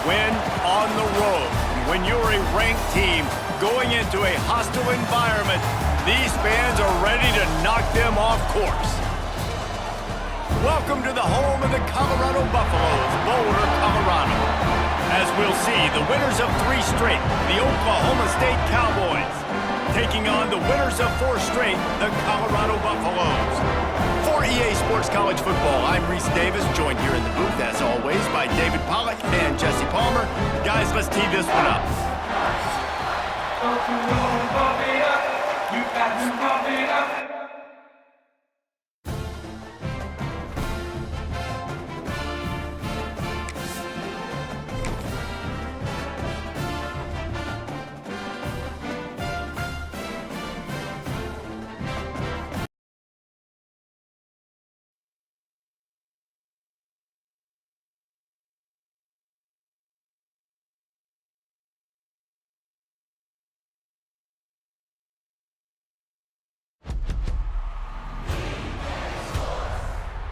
win on the road. When you're a ranked team going into a hostile environment, these fans are ready to knock them off course. Welcome to the home of the Colorado Buffaloes, Boulder, Colorado. As we'll see, the winners of 3 straight, the Oklahoma State Cowboys, taking on the winners of 4 straight, the Colorado Buffaloes. For EA Sports College Football, I'm Reese Davis, joined here in the booth, as always, by David Pollack and Jesse Palmer. Guys, let's tee this one up. You got to pump it up.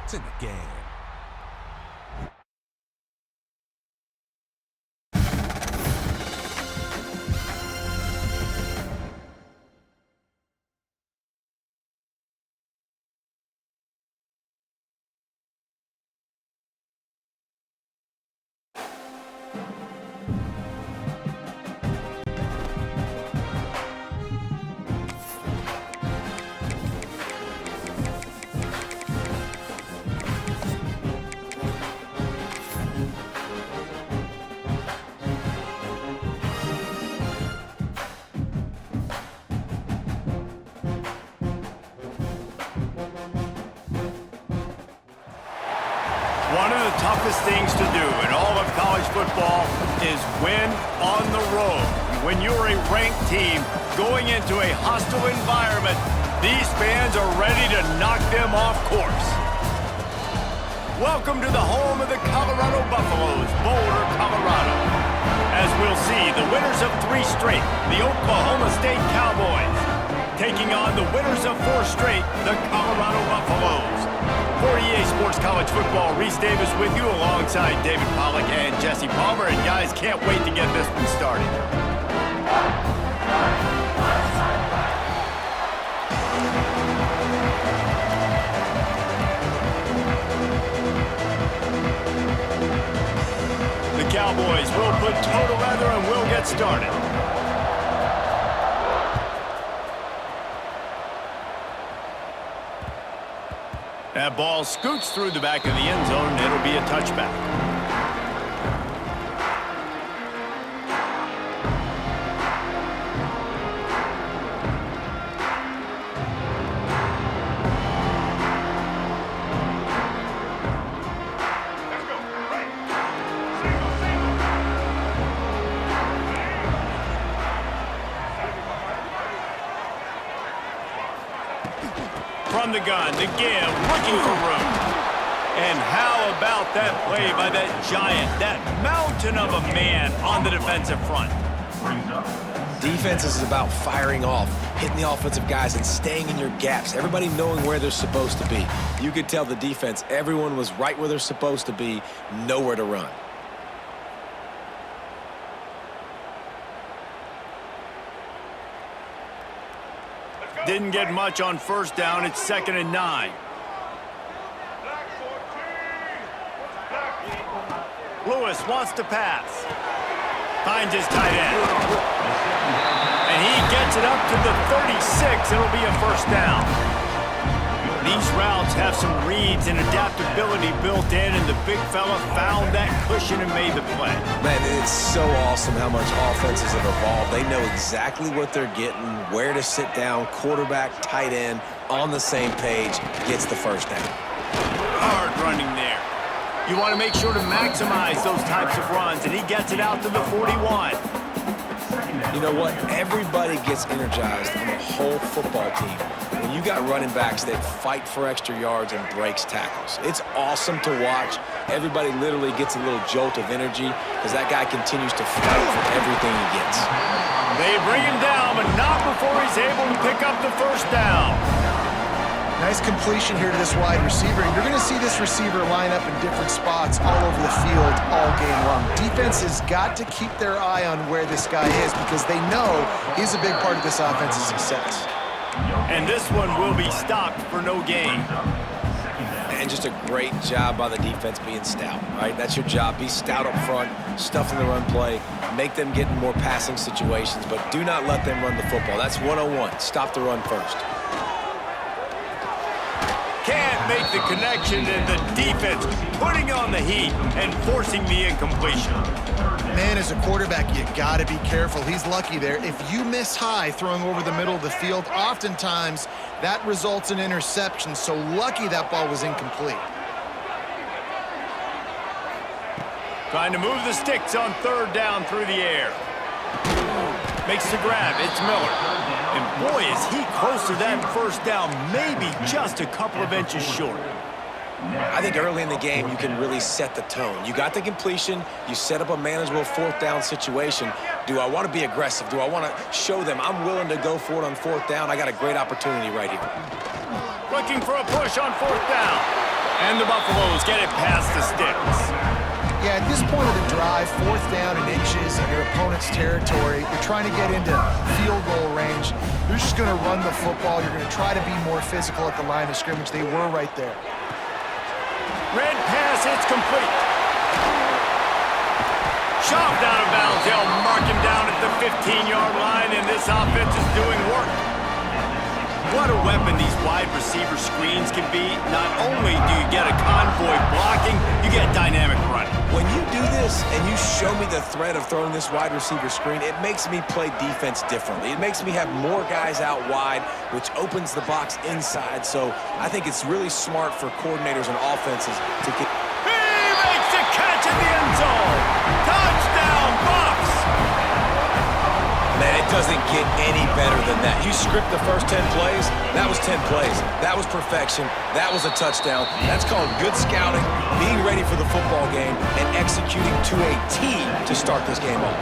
It's in the game. One of the toughest things to do in all of college football is win on the road. When you're a ranked team going into a hostile environment, these fans are ready to knock them off course. Welcome to the home of the Colorado Buffaloes, Boulder, Colorado. As we'll see, the winners of 3 straight, the Oklahoma State Cowboys, taking on the winners of 4 straight, the Colorado Buffaloes. For EA Sports College Football, Reese Davis with you alongside David Pollack and Jesse Palmer. And guys, can't wait to get this one started. The Cowboys will put toe together and we'll get started. That ball scoots through the back of the end zone, and it'll be a touchback. From the gun, the give, looking for room. And how about that play by that giant, that mountain of a man on the defensive front? Defense is about firing off, hitting the offensive guys, and staying in your gaps. Everybody knowing where they're supposed to be. You could tell the defense, everyone was right where they're supposed to be, nowhere to run. Didn't get much on first down. It's 2nd and 9. Lewis wants to pass. Finds his tight end. And he gets it up to the 36. It'll be a first down. These routes have some reads and adaptability built in, and the big fella found that cushion and made the play. Man, it's so awesome how much offenses have evolved. They know exactly what they're getting, where to sit down, quarterback, tight end, on the same page, gets the first down. Hard running there. You want to make sure to maximize those types of runs, and he gets it out to the 41. You know what? Everybody gets energized on the whole football team when you got running backs that fight for extra yards and breaks tackles. It's awesome to watch. Everybody literally gets a little jolt of energy because that guy continues to fight for everything he gets. They bring him down, but not before he's able to pick up the first down. Nice completion here to this wide receiver. And you're going to see this receiver line up in different spots all over the field all game long. defense has got to keep their eye on where this guy is because they know he's a big part of this offense's success. And this one will be stopped for no gain. And just a great job by the defense being stout, right? That's your job. Be stout up front, stuff in the run play, make them get in more passing situations, but do not let them run the football. That's 101. Stop the run first. Can't make the connection, and the defense putting on the heat and forcing the incompletion. Man, as a quarterback, you got to be careful. He's lucky there. If you miss high throwing over the middle of the field, oftentimes that results in interception. So lucky that ball was incomplete. Trying to move the sticks on third down through the air. Makes the grab. It's Miller. And boy, is he close to that first down, maybe just a couple of inches short. I think early in the game, you can really set the tone. You got the completion. You set up a manageable fourth down situation. Do I want to be aggressive? Do I want to show them I'm willing to go for it on fourth down? I got a great opportunity right here. Looking for a push on fourth down. And the Buffaloes get it past the sticks. Yeah, at this point of the drive, fourth down and inches in your opponent's territory, you're trying to get into field goal range. You're just going to run the football. You're going to try to be more physical at the line of scrimmage. They were right there. Red pass, it's complete. Shoved out of bounds. They'll mark him down at the 15-yard line, and this offense is doing work. What a weapon these wide receiver screens can be. Not only do you get a convoy blocking, you get dynamic running. When you do this and you show me the threat of throwing this wide receiver screen, it makes me play defense differently. It makes me have more guys out wide, which opens the box inside. So I think it's really smart for coordinators and offenses to get... He makes the catch in the end zone. Touchdown, Buffs! Man, it doesn't get any better than that. You script the first 10 plays, that was 10 plays. That was perfection. That was a touchdown. That's called good scouting, being ready for the football game, and executing to a T to start this game off.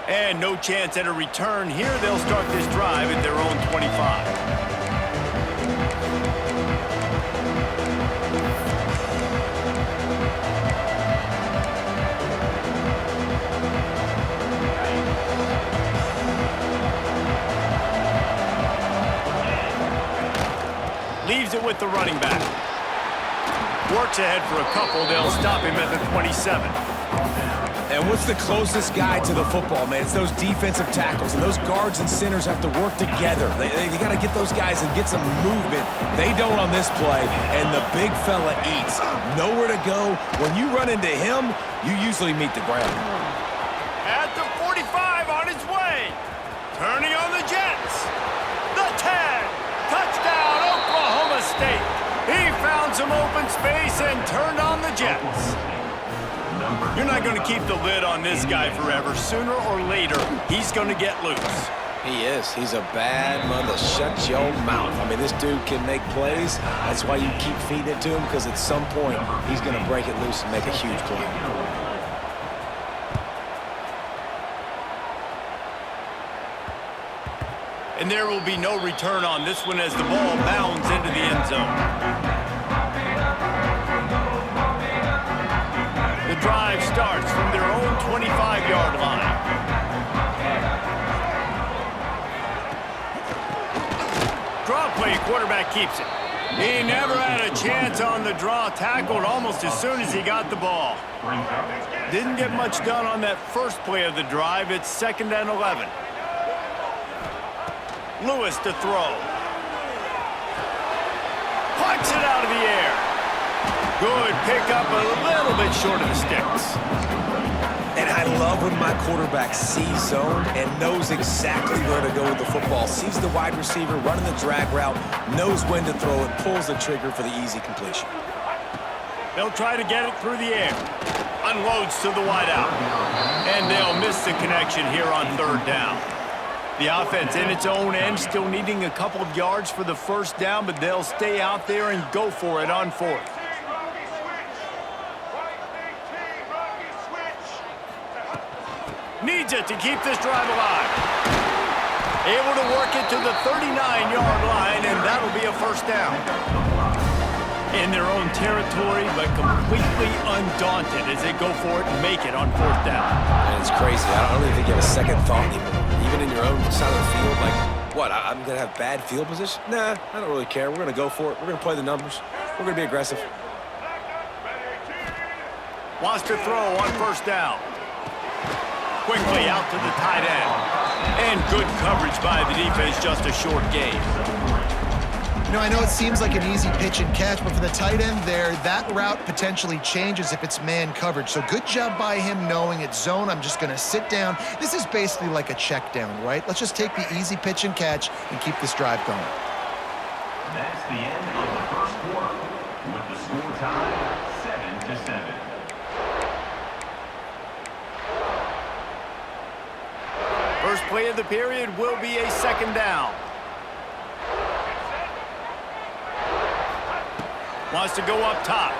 And no chance at a return here. They'll start this drive at their own 25. Leaves it with the running back. Works ahead for a couple. They'll stop him at the 27. And what's the closest guy to the football, man? It's those defensive tackles, and those guards and centers have to work together. They got to get those guys and get some movement. They don't on this play, and the big fella eats. Nowhere to go. When you run into him, you usually meet the ground. At the 45 on his way. Turning on the Jets. The 10. Touchdown, Oklahoma State. He found some open space and turned on the Jets. You're not going to keep the lid on this guy forever. Sooner or later, he's going to get loose. He is. He's a bad mother. Shut your mouth. I mean, this dude can make plays. That's why you keep feeding it to him, because at some point, he's going to break it loose and make a huge play. And there will be no return on this one as the ball bounds into the end zone. The drive starts from their own 25-yard line. Draw play, quarterback keeps it. He never had a chance on the draw, tackled almost as soon as he got the ball. Didn't get much done on that first play of the drive. It's 2nd and 11. Lewis to throw. Pucks it out of the air. Good pickup, a little bit short of the sticks. And I love when my quarterback sees zone and knows exactly where to go with the football. Sees the wide receiver running the drag route, knows when to throw it, pulls the trigger for the easy completion. They'll try to get it through the air. Unloads to the wideout. And they'll miss the connection here on third down. The offense in its own end, still needing a couple of yards for the first down, but they'll stay out there and go for it on fourth. Needs it to keep this drive alive. Able to work it to the 39-yard line, and that'll be a first down. in their own territory, but completely undaunted as they go for it and make it on fourth down. And it's crazy. I don't even think you have a second thought anymore. Even in your own side of the field, like, what, I'm going to have bad field position? Nah, I don't really care. We're going to go for it. We're going to play the numbers. We're going to be aggressive. Wants to throw on first down. Quickly out to the tight end. And good coverage by the defense, just a short gain. You know, I know it seems like an easy pitch and catch, but for the tight end there, that route potentially changes if it's man coverage. So good job by him knowing it's zone. I'm just going to sit down. This is basically like a check down, right? Let's just take the easy pitch and catch and keep this drive going. That's the end of the first quarter with the score tied 7-7. First play of the period will be a second down. Wants to go up top.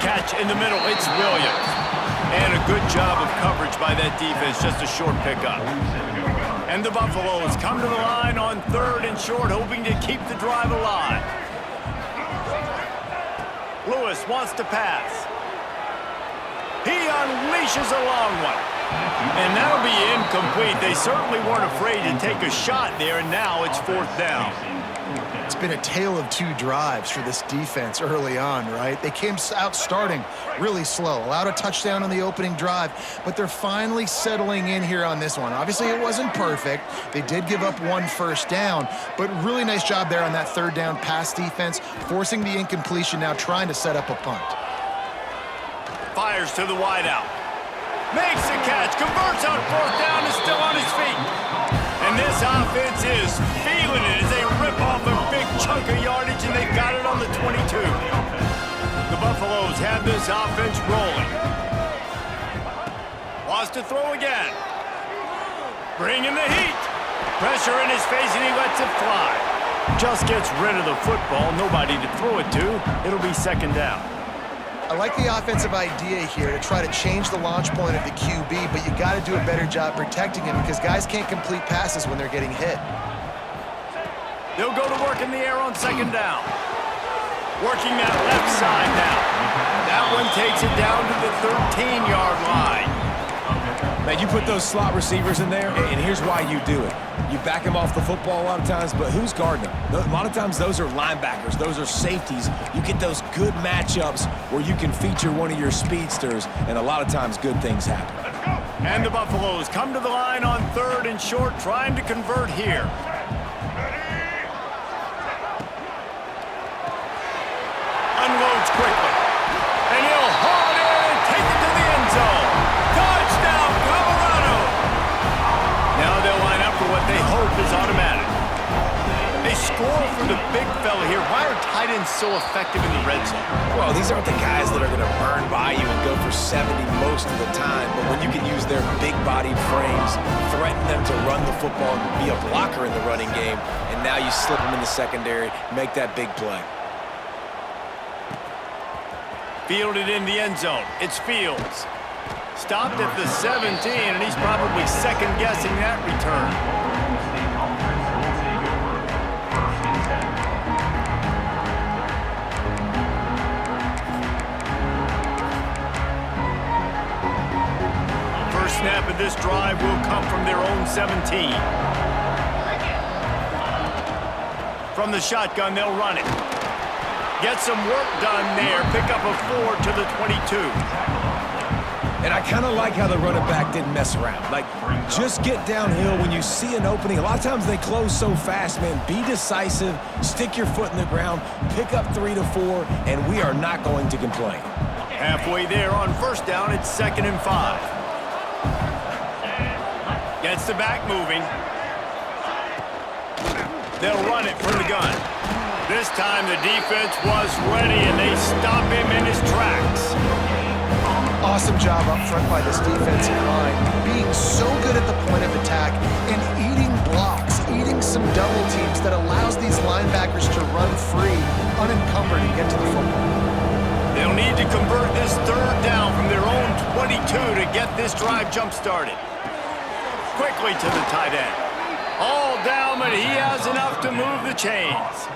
Catch in the middle. It's Williams. And a good job of coverage by that defense. Just a short pickup. And the Buffaloes come to the line on third and short, hoping to keep the drive alive. Lewis wants to pass. He unleashes a long one. And that'll be incomplete. They certainly weren't afraid to take a shot there, and now it's fourth down. It's been a tale of two drives for this defense early on, right? They came out starting really slow, allowed a touchdown on the opening drive, but they're finally settling in here on this one. Obviously, it wasn't perfect. They did give up one first down, but really nice job there on that third down pass defense, forcing the incompletion, now trying to set up a punt. Fires to the wideout. Makes the catch, converts on fourth down, is still on his feet. And this offense is feeling it as they rip off a big chunk of yardage, and they've got it on the 22. The Buffaloes have this offense rolling. Wants to throw again. Bringing the heat. Pressure in his face, and he lets it fly. Just gets rid of the football, nobody to throw it to. It'll be second down. I like the offensive idea here to try to change the launch point of the QB, but you got to do a better job protecting him because guys can't complete passes when they're getting hit. They'll go to work in the air on second down. Working that left side now. That one takes it down to the 13-yard line. Man, you put those slot receivers in there, and here's why you do it. You back them off the football a lot of times, but who's guarding them? A lot of times those are linebackers. Those are safeties. You get those good matchups where you can feature one of your speedsters, and a lot of times good things happen. And the Buffaloes come to the line on third and short, trying to convert here. Unloads quickly. And he'll haul it in and take it to the end zone. Touchdown, Colorado! Now they'll line up for what they hope is automatic. They score for the big fella here. Why are tight ends so effective in the red zone? Well, these aren't the guys that are going to burn by you and go for 70 most of the time, but when you can use their big-bodied frames, threaten them to run the football and be a blocker in the running game, and now you slip them in the secondary, make that big play. Fielded in the end zone. It's Fields. Stopped at the 17, and he's probably second-guessing that return. First snap of this drive will come from their own 17. From the shotgun, they'll run it. Get some work done there. Pick up a 4 to the 22. And I kind of like how the running back didn't mess around. Like, just get downhill when you see an opening. A lot of times they close so fast, man. Be decisive, stick your foot in the ground, pick up 3 to 4, and we are not going to complain. Halfway there on first down, it's 2nd and 5. Gets the back moving. They'll run it from the gun. This time the defense was ready, and they stop him in his tracks. Awesome job up front by this defensive line, being so good at the point of attack and eating blocks, eating some double teams that allows these linebackers to run free, unencumbered, and get to the football. They'll need to convert this third down from their own 22 to get this drive jump-started. Quickly to the tight end. All down, but he has enough to move the chains.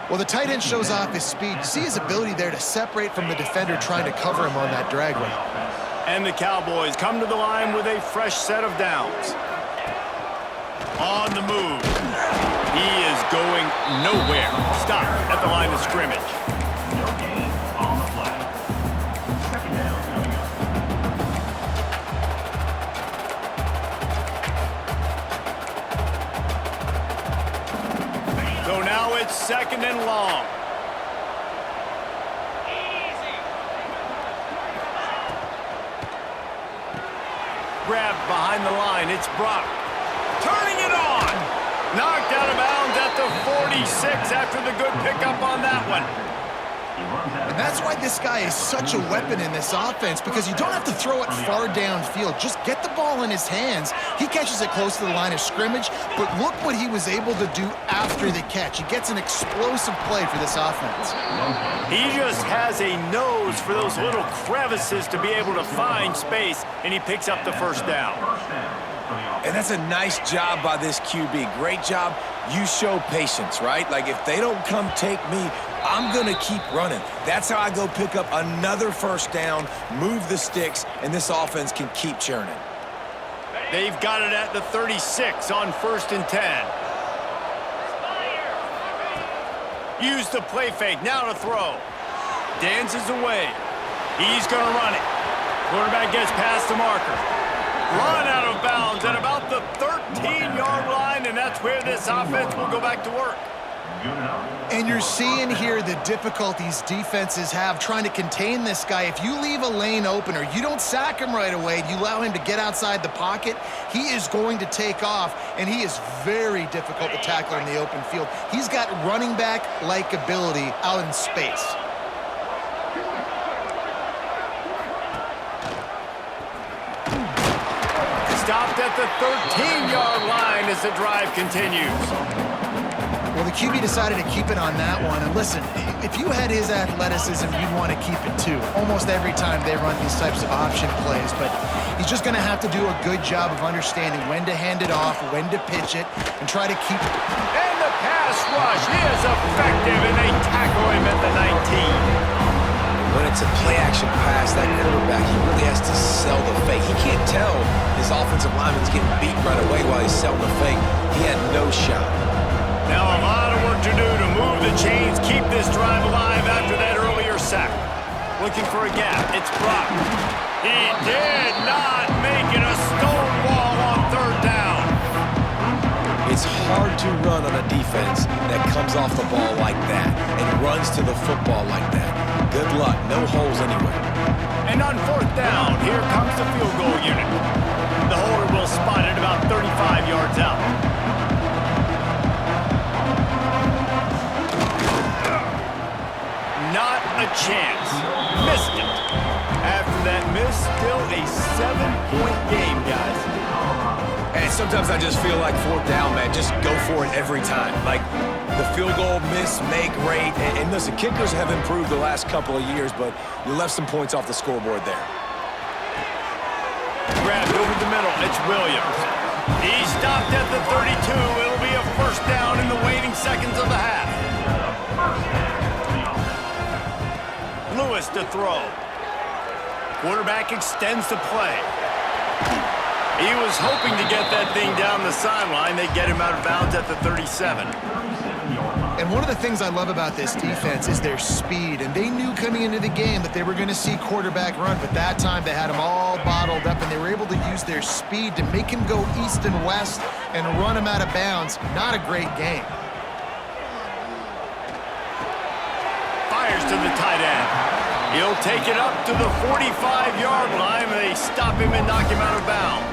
Well, the tight end shows off his speed. You see his ability there to separate from the defender trying to cover him on that drag route. And the Cowboys come to the line with a fresh set of downs. On the move. He is going nowhere. Stop at the line of scrimmage. No gain on the play. Second down coming up. So now it's second and long. Grabbed behind the line. It's Brock. Turning it on. Knocked out of bounds at the 46 after the good pickup on that one. And that's why this guy is such a weapon in this offense, because you don't have to throw it far downfield. Just get the ball in his hands. He catches it close to the line of scrimmage, but look what he was able to do after the catch. He gets an explosive play for this offense. He just has a nose for those little crevices to be able to find space, and he picks up the first down. And that's a nice job by this QB. Great job. You show patience, right? Like, if they don't come take me, I'm going to keep running. That's how I go pick up another first down, move the sticks, and this offense can keep churning. They've got it at the 36 on 1st and 10. Use the play fake. Now to throw. Dances away. He's going to run it. Quarterback gets past the marker. Run out of bounds at about the 13-yard line, and that's where this offense will go back to work. And you're seeing here the difficulties defenses have trying to contain this guy. If you leave a lane open or you don't sack him right away, you allow him to get outside the pocket, he is going to take off, and he is very difficult to tackle in the open field. He's got running back-like ability out in space. Stopped at the 13-yard line as the drive continues. Well, the QB decided to keep it on that one. And listen, if you had his athleticism, you'd want to keep it too. Almost every time they run these types of option plays. But he's just going to have to do a good job of understanding when to hand it off, when to pitch it, and try to keep it. And the pass rush is effective, and they tackle him at the 19. When it's a play-action pass, that quarterback, he really has to sell the fake. He can't tell his offensive lineman's getting beat right away while he's selling the fake. He had no shot. Now a lot of work to do to move the chains, keep this drive alive after that earlier sack. Looking for a gap. It's Brock. He did not make it a stone wall on 3rd down. It's hard to run on a defense that comes off the ball like that and runs to the football like that. Good luck. No holes anywhere. And on 4th down, here comes the field goal unit. The holder will spot it about 35 yards out. Not a chance. Missed it. After that miss, still a 7-point game, guys. And sometimes I just feel like 4th down, man. Just go for it every time. Like, the field goal, miss, make, rate. And listen, kickers have improved the last couple of years, but you left some points off the scoreboard there. Grabbed over the middle. It's Williams. He stopped at the 32. It'll be a first down in the waning seconds of the half. Lewis to throw. Quarterback extends the play. He was hoping to get that thing down the sideline. They get him out of bounds at the 37. And one of the things I love about this defense is their speed. And they knew coming into the game that they were going to see quarterback run, but that time they had him all bottled up, and they were able to use their speed to make him go east and west and run him out of bounds. Not a great game. Fires to the tight end. He'll take it up to the 45-yard line, and they stop him and knock him out of bounds.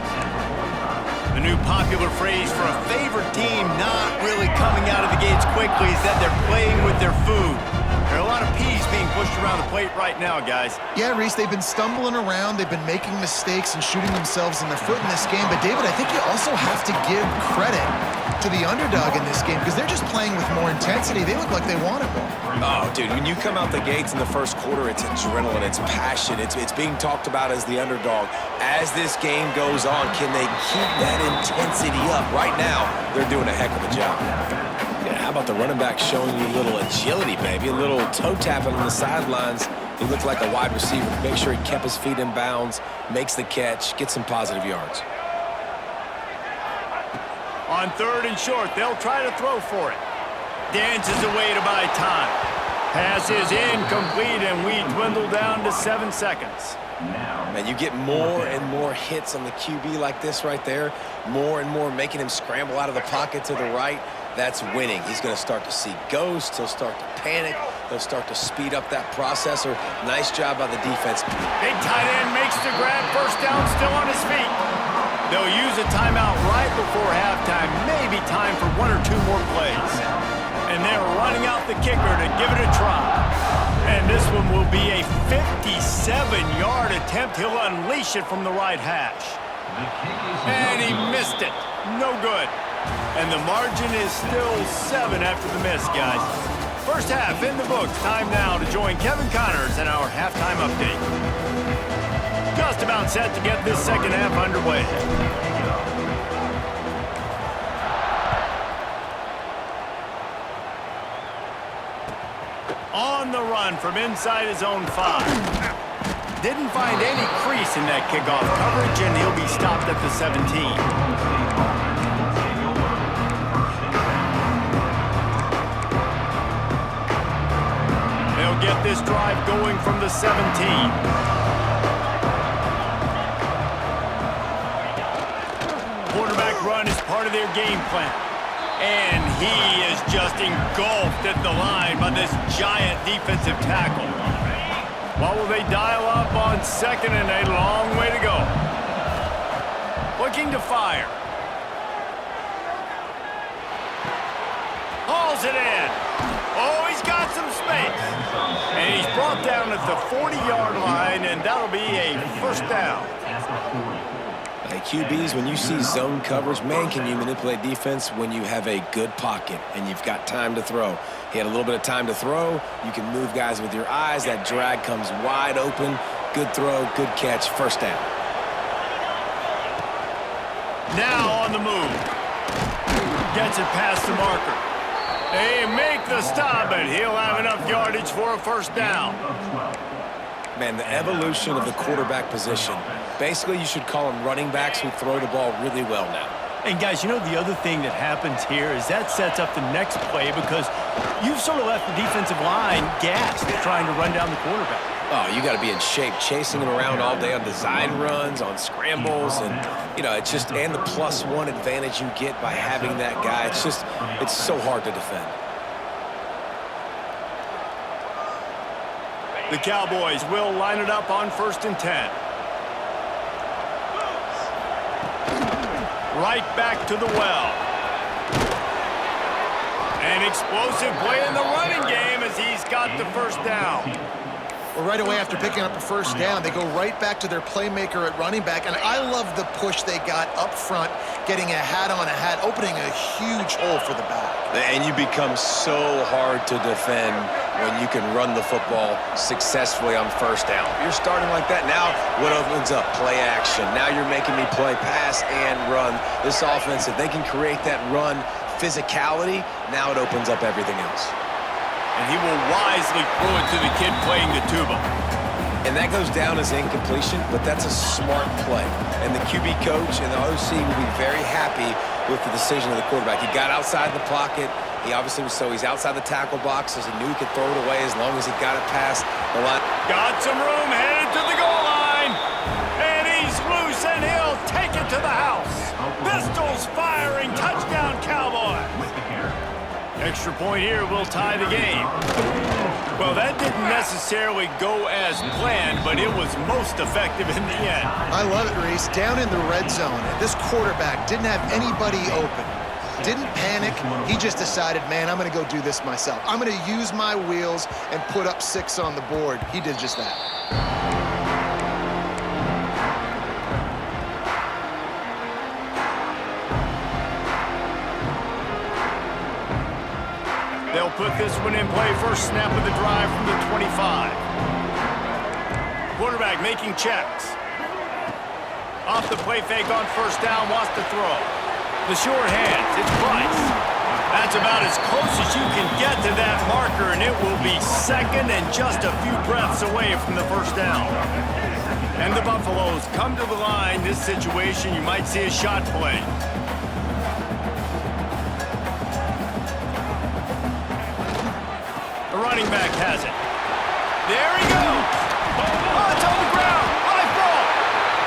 The new popular phrase for a favorite team not really coming out of the gates quickly is that they're playing with their food. There are a lot of peas being pushed around the plate right now, guys. Yeah, Reese, they've been stumbling around. They've been making mistakes and shooting themselves in the foot in this game. But, David, I think you also have to give credit to the underdog in this game because they're just playing with more intensity. They look like they want it more. Oh, dude, when you come out the gates in the first quarter, it's adrenaline, it's passion, it's being talked about as the underdog. As this game goes on, can they keep that intensity up? Right now, they're doing a heck of a job. Yeah, how about the running back showing you a little agility, baby? A little toe tapping on the sidelines. He looked like a wide receiver. Make sure he kept his feet in bounds, makes the catch, gets some positive yards. On 3rd and short, they'll try to throw for it. Dances away to buy time. Pass is incomplete, and we dwindle down to 7 seconds. Man, you get more and more hits on the QB like this right there. More and more making him scramble out of the pocket to the right. That's winning. He's going to start to see ghosts. He'll start to panic. He'll start to speed up that processor. Nice job by the defense. Big tight end makes the grab. First down, still on his feet. They'll use a timeout right before halftime. Maybe time for 1 or 2 more plays. And they're running out the kicker to give it a try. And this one will be a 57-yard attempt. He'll unleash it from the right hash. And he missed it. No good. And the margin is still 7 after the miss, guys. First half in the books. Time now to join Kevin Connors in our halftime update. Just about set to get this second half underway. On the run from inside his own 5. Didn't find any crease in that kickoff coverage, and he'll be stopped at the 17. Get this drive going from the 17. Quarterback run is part of their game plan. And he is just engulfed at the line by this giant defensive tackle. What will they dial up on 2nd and a long way to go? Looking to fire. Hauls it in. Oh, he's got some space. And he's brought down at the 40-yard line, and that'll be a first down. Hey, QBs, when you see zone coverage, man, can you manipulate defense when you have a good pocket and you've got time to throw. He had a little bit of time to throw. You can move guys with your eyes. That drag comes wide open. Good throw, good catch, first down. Now on the move. Gets it past the marker. They make the stop, and he'll have enough yardage for a first down. Man, the evolution of the quarterback position. Basically, you should call them running backs who throw the ball really well now. And, guys, you know the other thing that happens here is that sets up the next play because you've sort of left the defensive line gassed trying to run down the quarterback. Oh, you got to be in shape, chasing him around all day on design runs, on scrambles, and, you know, it's just, and the +1 advantage you get by having that guy. It's just, it's so hard to defend. The Cowboys will line it up on 1st and 10. Right back to the well. An explosive play in the running game as he's got the first down. Well, right away after picking up a first down, they go right back to their playmaker at running back. And I love the push they got up front, getting a hat on a hat, opening a huge hole for the back. And you become so hard to defend when you can run the football successfully on first down. You're starting like that. Now, what opens up? Play action. Now you're making me play pass and run. This offense, if they can create that run physicality, now it opens up everything else. And he will wisely throw it to the kid playing the tuba. And that goes down as incompletion, but that's a smart play. And the QB coach and the OC will be very happy with the decision of the quarterback. He got outside the pocket. He obviously was he's outside the tackle box, as he knew he could throw it away as long as he got it past the line. Got some room, headed to the goal line. And he's loose, and he'll take it to the house. Pistols firing, touchdown Cowboys. Extra point here will tie the game. Well, that didn't necessarily go as planned, but it was most effective in the end. I love it, Reese. Down in the red zone, this quarterback didn't have anybody open. Didn't panic. He just decided, man, I'm going to go do this myself. I'm going to use my wheels and put up 6 on the board. He did just that. They'll put this one in play. First snap of the drive from the 25. Quarterback making checks. Off the play fake on first down, wants to throw. The short hands, it's Price. That's about as close as you can get to that marker, and it will be second and just a few breaths away from the first down. And the Buffaloes come to the line. This situation, you might see a shot play. The running back has it. There he goes. Oh, it's on the ground. High ball.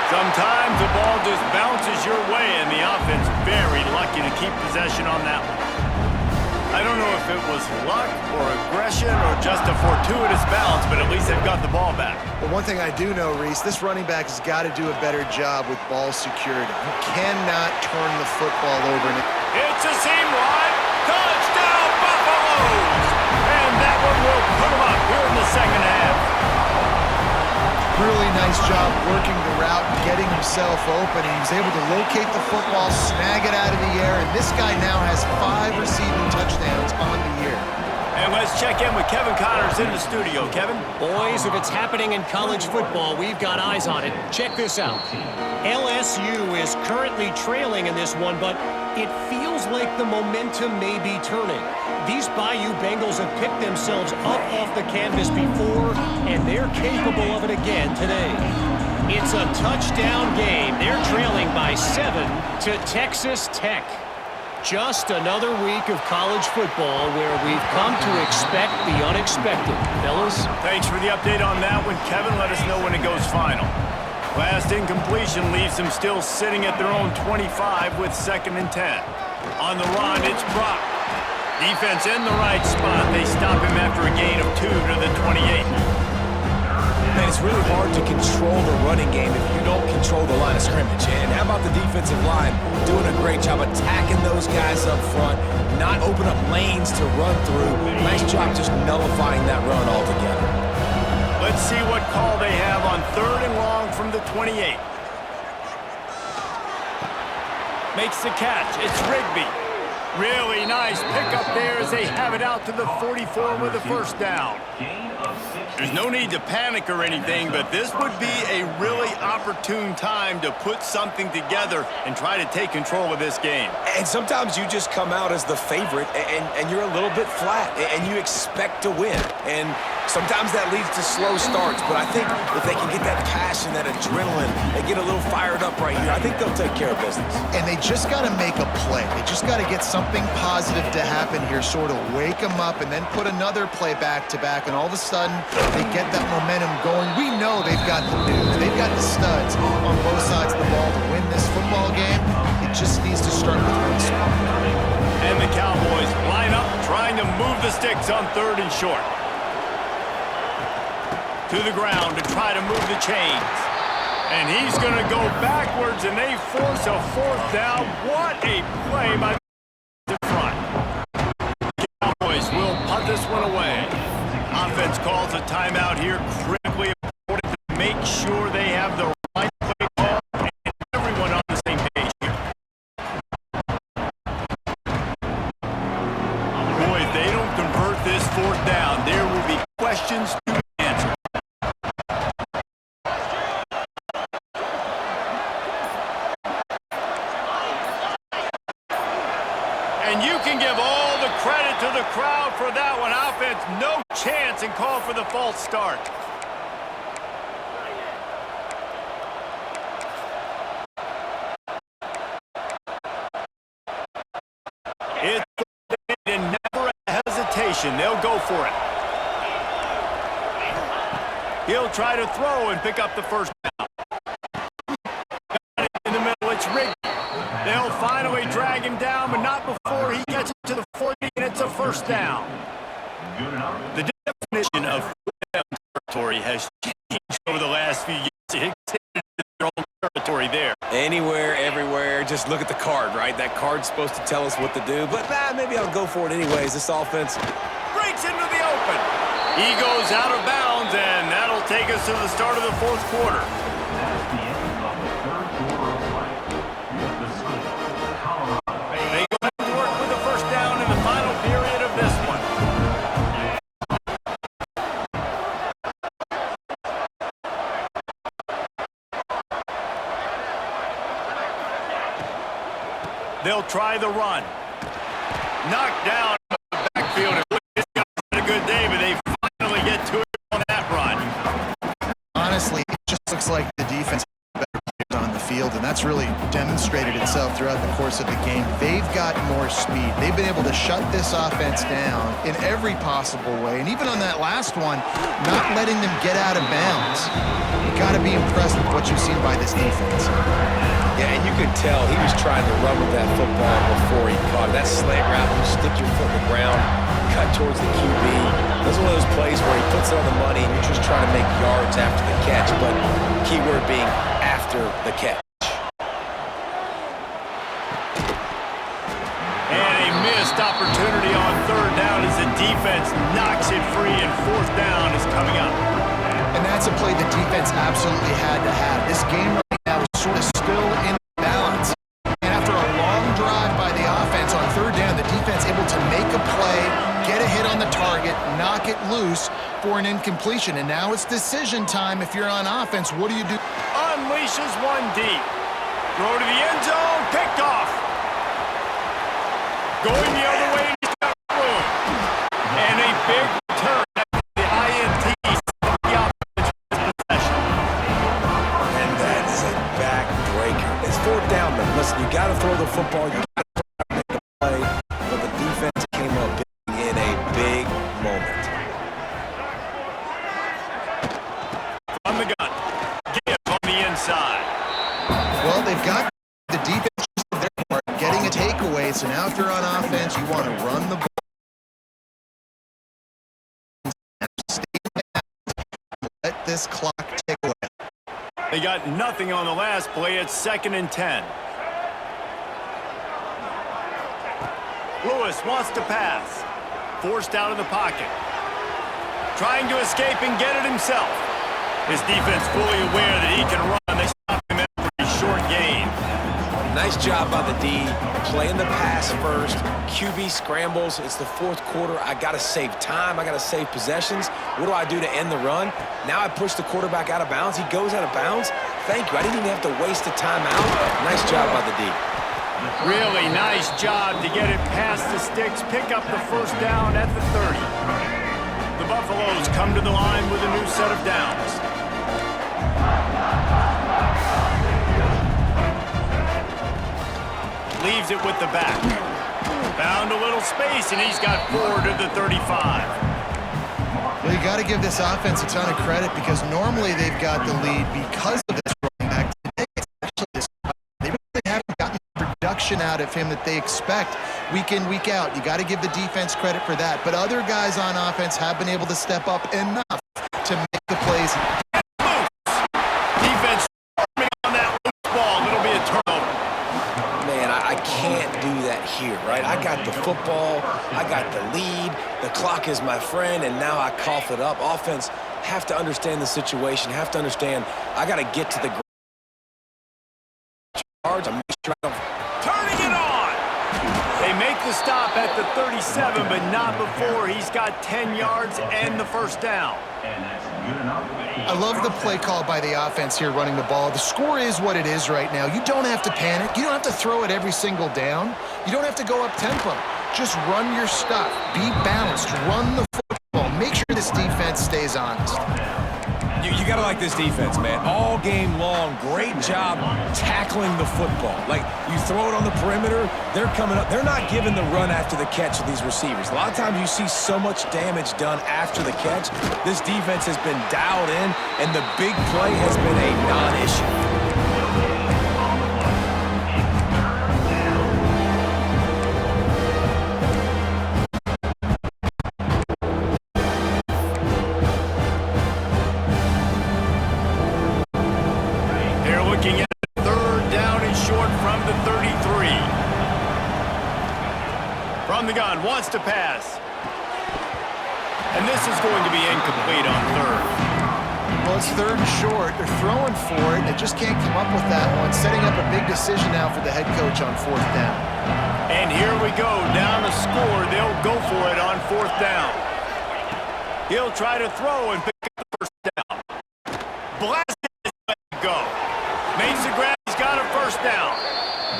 Sometimes the ball just bounces your way, and the offense very lucky to keep possession on that one. I don't know if it was luck or aggression or just a fortuitous bounce, but at least they've got the ball back. But one thing I do know, Reese, this running back has got to do a better job with ball security. You cannot turn the football over. It's a seam run. Touchdown, Buffaloes! And that one will put them up here in the second half. Really nice job working the route and getting himself open. He was able to locate the football, snag it out of the air, and this guy now has 5 receiving touchdowns on the year. And let's check in with Kevin Connors in the studio. Kevin? Boys, if it's happening in college football, we've got eyes on it. Check this out. LSU is currently trailing in this one, but it feels like the momentum may be turning. These Bayou Bengals have picked themselves up off the canvas before, and they're capable of it again today. It's a touchdown game. They're trailing by 7 to Texas Tech. Just another week of college football where we've come to expect the unexpected. Fellas? Thanks for the update on that one, Kevin. Let us know when it goes final. Last incompletion leaves them still sitting at their own 25 with 2nd and 10. On the run, it's Brock. Defense in the right spot. They stop him after a gain of 2 to the 28. Man, it's really hard to control the running game if you don't control the line of scrimmage. And how about the defensive line doing a great job attacking those guys up front, not open up lanes to run through. Nice job just nullifying that run altogether. Let's see what call they have on 3rd and long from the 28. Makes the catch. It's Rigby. Really nice pickup there as they have it out to the 44 with a first down. There's no need to panic or anything, but this would be a really opportune time to put something together and try to take control of this game. And sometimes you just come out as the favorite, and you're a little bit flat, and you expect to win. And sometimes that leads to slow starts, but I think if they can get that passion, that adrenaline, they get a little fired up right here, I think they'll take care of business. And they just got to make a play. They just got to get something positive to happen here, sort of wake them up, and then put another play back-to-back, and all of a sudden, they get that momentum going. We know they've got the dudes. They've got the studs on both sides of the ball to win this football game. It just needs to start with one spot. And the Cowboys line up, trying to move the sticks on 3rd and short. To the ground to try to move the chains. And he's going to go backwards, and they force a 4th down. What a play by the front. The Cowboys will punt this one away. Offense calls a timeout here. Critically important to make sure they have the right play call and everyone on the same page here. Boy, if they don't convert this 4th down, there will be questions to answer. And you can give all the credit to the crowd for that one. Offense, no chance, and call for the false start. It's and never a hesitation. They'll go for it. He'll try to throw and pick up the first down. In the middle, it's Rigby. They'll finally drag him down, but not before he gets to the 40, and it's a first down. The definition of fourth down territory has changed over the last few years. It extended their own territory there. Anywhere, everywhere, just look at the card, right? That card's supposed to tell us what to do, but maybe I'll go for it anyways. This offense Breaks into the open. He goes out of bounds, and that'll take us to the start of the 4th quarter. That's the end of the 3rd quarter of play. With the score, Colorado. They go back to work with the first down in the final period of this one. They'll try the run. knocked down in the backfield. This guy's had a good day, but they finally get to it on that run. Honestly, it just looks like the defense has better players on the field, and that's really demonstrated itself throughout the course of the game. They've got more speed. They've been able to shut this offense down in every possible way, and even on that last one, not letting them get out of bounds. You got to be impressed with what you've seen by this defense. Yeah, and you could tell he was trying to run with that football before he caught it. That slant route, you stick your foot in the ground, cut towards the QB. That's one of those plays where he puts it on the money and you're just trying to make yards after the catch, but keyword being after the catch. And a missed opportunity on third down as the defense knocks it free, and fourth down is coming up. And that's a play the defense absolutely had to have. This game right now is sort of still in balance. And after a long drive by the offense on third down, the defense able to make a play, get a hit on the target, knock it loose for an incompletion. And now it's decision time. If you're on offense, what do you do? Unleashes one deep. Throw to the end zone, picked off. Going the other way, he's got room. And a big return after the INT of the offense possession. And that is a backbreaker. It's fourth down, but listen, you got to throw the football. You got to make a play, but the defense came up big in a big moment. From the gun, give on the inside. Well, they've got the defense just their part, getting a takeaway. So now if you're on offense, you want to run the ball. Stay down. Let this clock tick away. They got nothing on the last play. It's 2nd and 10. Lewis wants to pass. Forced out of the pocket. Trying to escape and get it himself. His defense fully aware that he can run. They stop him every short gain. Nice job by the D, playing the pass first. QB scrambles. It's the fourth quarter. I got to save time. I got to save possessions. What do I do to end the run? Now I push the quarterback out of bounds. He goes out of bounds. Thank you. I didn't even have to waste a timeout. Nice job by the D. Really nice job to get it past the sticks, pick up the first down at the 30. The Buffaloes come to the line with a new set of downs. Leaves it with the back. Found a little space, and he's got 4 to the 35. Well, you got to give this offense a ton of credit because normally they've got the lead because of this running back. Today, it's actually this. They really haven't gotten the production out of him that they expect week in, week out. You got to give the defense credit for that. But other guys on offense have been able to step up enough to make the plays. Defense on that loose ball. It'll be a turnover. Man, I can't do that here, right? I got the football, I got the lead, the clock is my friend, and now I cough it up. Offense have to understand the situation, have to understand I got to get to the yards. I'm Turning it on. They make the stop at the 37, but not before he's got 10 yards and the first down. And that's good enough. I love the play call by the offense here running the ball. The score is what it is right now. You don't have to panic. You don't have to throw it every single down. You don't have to go up tempo. Just run your stuff. Be balanced. Run the football. Make sure this defense stays honest. You got to like this defense, man. All game long, great job tackling the football. Like, you throw it on the perimeter, they're coming up. They're not giving the run after the catch to these receivers. A lot of times you see so much damage done after the catch. This defense has been dialed in, and the big play has been a non-issue. Looking at third down and short from the 33. From the gun, wants to pass. And this is going to be incomplete on third. Well, it's third and short. They're throwing for it. They just can't come up with that one. Setting up a big decision now for the head coach on fourth down. And here we go, down to score. They'll go for it on fourth down. He'll try to throw and pick up the first down. Blasted his way to go. Makes the grab, he's got a first down.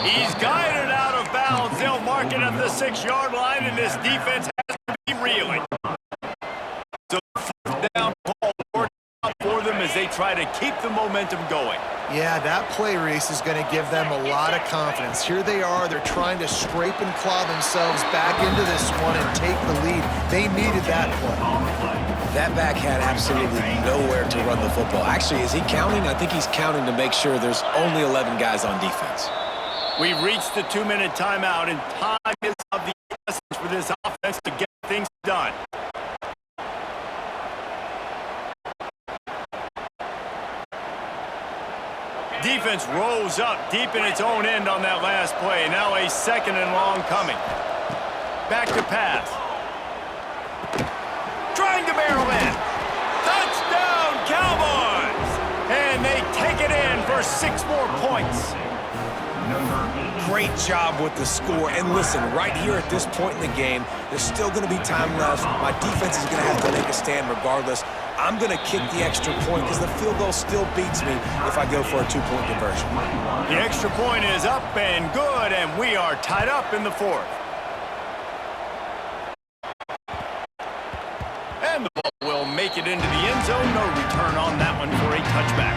He's guided out of bounds. They'll mark it at the the 6-yard line, and this defense has to be reeling. So fourth down ball for them as they try to keep the momentum going. Yeah, that play, Reese, is going to give them a lot of confidence. Here they are. They're trying to scrape and claw themselves back into this one and take the lead. They needed that play. That back had absolutely nowhere to run the football. Actually, is he counting? I think he's counting to make sure there's only 11 guys on defense. We've reached the 2-minute timeout, and time is of the essence for this offense to get things done. Defense rose up deep in its own end on that last play. Now a 2nd and long coming. Back to pass. Trying to barrel in. Touchdown, Cowboys! And they take it in for 6 more points. Great job with the score. And listen, right here at this point in the game, there's still going to be time left. My defense is going to have to make a stand regardless. I'm going to kick the extra point because the field goal still beats me if I go for a 2-point conversion. The extra point is up and good, and we are tied up in the 4th. And the ball will make it into the end zone. No return on that one for a touchback.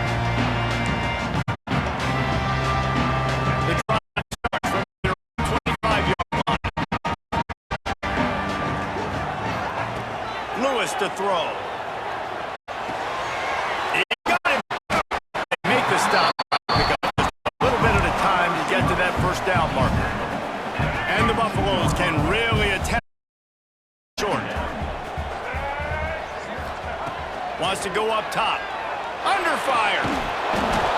The drive starts from their 25-yard line. Lewis to throw. He got him. They make the stop. Pick up just a little bit at a time to get to that first down marker. And the Buffaloes can really attack short. Wants to go up top. Under fire.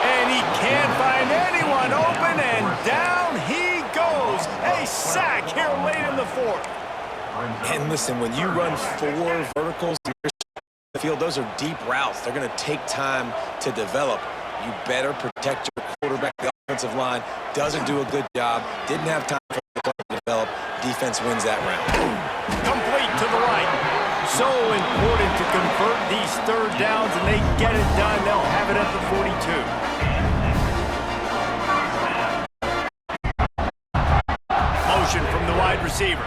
And he can't find anyone open, and down he goes. A sack here late in the 4th. And listen, when you run 4 verticals in the field, those are deep routes. They're going to take time to develop. You better protect your quarterback. The offensive line doesn't do a good job. Didn't have time for the play to develop. Defense wins that round. Complete to the right. So important to convert these 3rd downs, and they get it done. They'll have it at the 42. Motion from the wide receiver.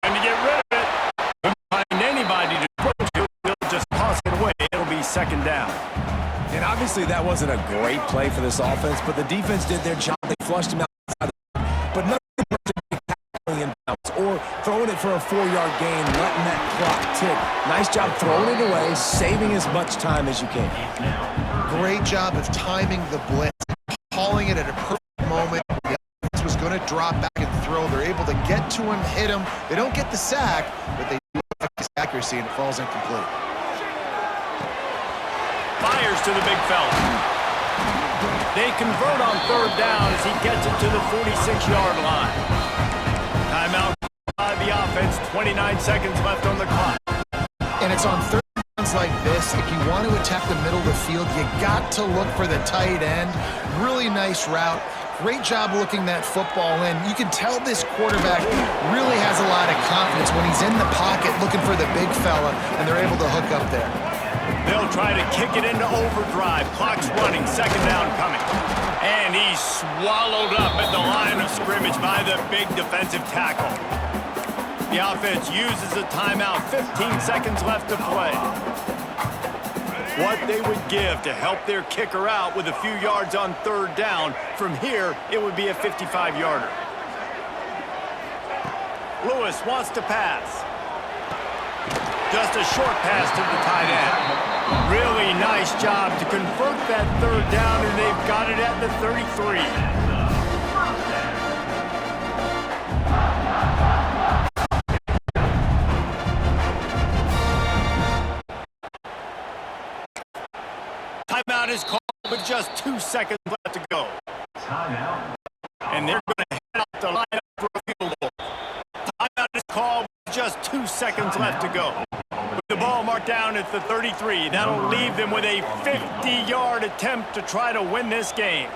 Time to get rid of it. Couldn't find anybody to throw to. They'll just toss it away. It'll be 2nd down. And obviously that wasn't a great play for this offense, but the defense did their job. They flushed him outside. But nothing in bounds or throwing it for a 4-yard gain, letting that clock tick. Nice job throwing it away, saving as much time as you can. Great job of timing the blitz, calling it at a perfect moment. The offense was going to drop back and throw. They're able to get to him, hit him. They don't get the sack, but they do have his accuracy, and it falls incomplete. Fires to the big fella. They convert on 3rd down as he gets it to the 46-yard line. Timeout by the offense, 29 seconds left on the clock. And it's on 3rd downs like this. If you want to attack the middle of the field, you got to look for the tight end. Really nice route. Great job looking that football in. You can tell this quarterback really has a lot of confidence when he's in the pocket looking for the big fella, and they're able to hook up there. They'll try to kick it into overdrive. Clock's running, 2nd down coming. And he's swallowed up at the line of scrimmage by the big defensive tackle. The offense uses a timeout, 15 seconds left to play. What they would give to help their kicker out with a few yards on 3rd down. From here, it would be a 55-yarder. Lewis wants to pass. Just a short pass to the tight end. Really nice job to convert that 3rd down, and they've got it at the 33. Timeout is called with just 2 seconds left to go. Timeout. And they're going to head out the line for a field goal. Timeout is called with just 2 seconds left to go. With the ball marked down at the 33, that'll leave them with a 50-yard attempt to try to win this game.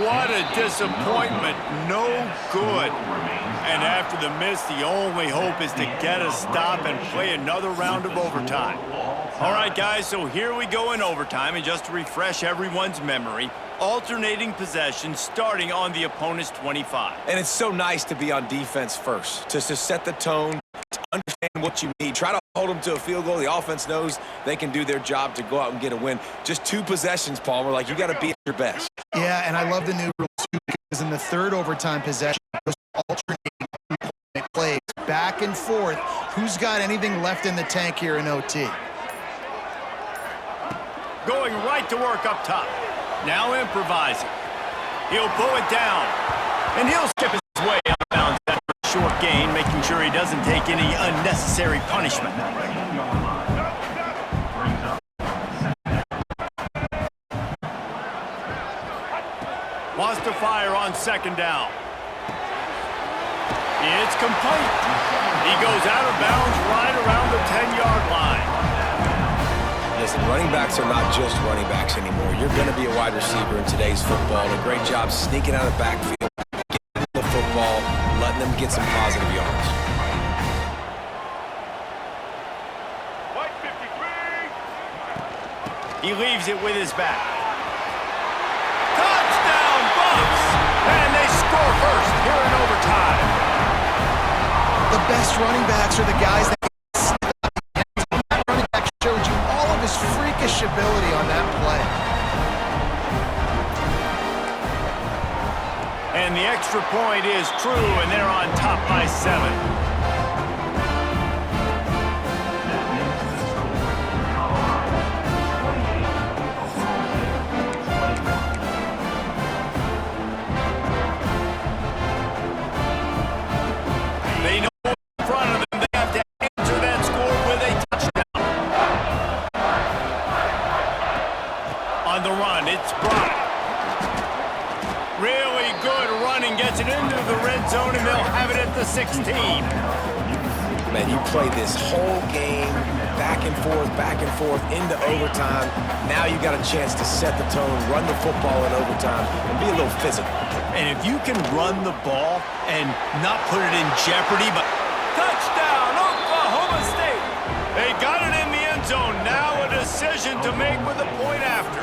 What a disappointment. No good. And after the miss, the only hope is to get a stop and play another round of overtime. All right, guys, so here we go in overtime. And just to refresh everyone's memory, alternating possession starting on the opponent's 25. And it's so nice to be on defense first, just to set the tone, to understand what you need. Try to hold them to a field goal. The offense knows they can do their job to go out and get a win. Just 2 possessions, Palmer. Like, you got to be at your best. Yeah, and I love the new rule, too, because in the third overtime possession, those alternating two-point plays, back and forth. Who's got anything left in the tank here in OT? Going right to work up top. Now improvising. He'll pull it down. And he'll skip his way out of bounds after a short gain, making sure he doesn't take any unnecessary punishment. Wants to fire on second down. It's complete. He goes out of bounds right around the 10-yard line. Listen, running backs are not just running backs anymore. You're going to be a wide receiver in today's football. A great job sneaking out of the backfield, getting the football, letting them get some positive yards. He leaves it with his back. Touchdown, Bucks! And they score first here in overtime. The best running backs are the guys that that running back showed you all of his freakish ability on that play. And the extra point is true, and they're on top by 7. On the run, it's Brock. Really good running, gets it into the red zone, and they'll have it at the 16. Man, you play this whole game back and forth, into overtime. Now you got a chance to set the tone, run the football in overtime, and be a little physical. And if you can run the ball and not put it in jeopardy, but touchdown, Oklahoma State! They got it in the end zone. Now a decision to make with a point after.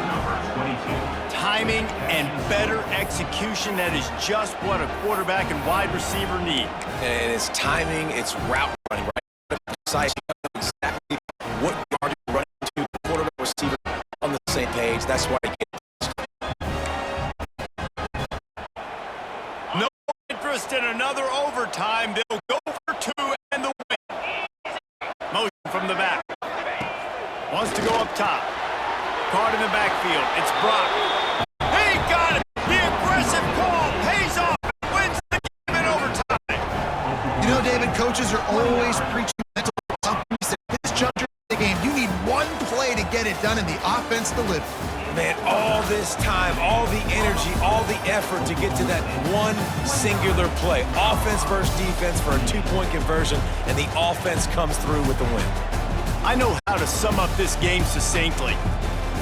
Timing and better execution, that is just what a quarterback and wide receiver need. And it's timing, it's route running, right? Precise, exactly what yard you're running to, the quarterback receiver on the same page. That's why you get no interest in another overtime. They'll go for 2 and the win. Motion from the back. Wants to go up top. Caught in the backfield. It's Brock. He got it. The aggressive call pays off and wins the game in overtime. You know, David, coaches are always preaching mental toughness. At this juncture of the game, you need one play to get it done, and the offense delivered. Man, all this time, all the energy, all the effort to get to that one singular play. Offense versus defense for a 2-point conversion, and the offense comes through with the win. I know how to sum up this game succinctly.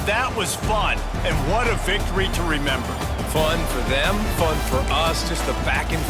That was fun, and what a victory to remember. Fun for them, fun for us, just the back and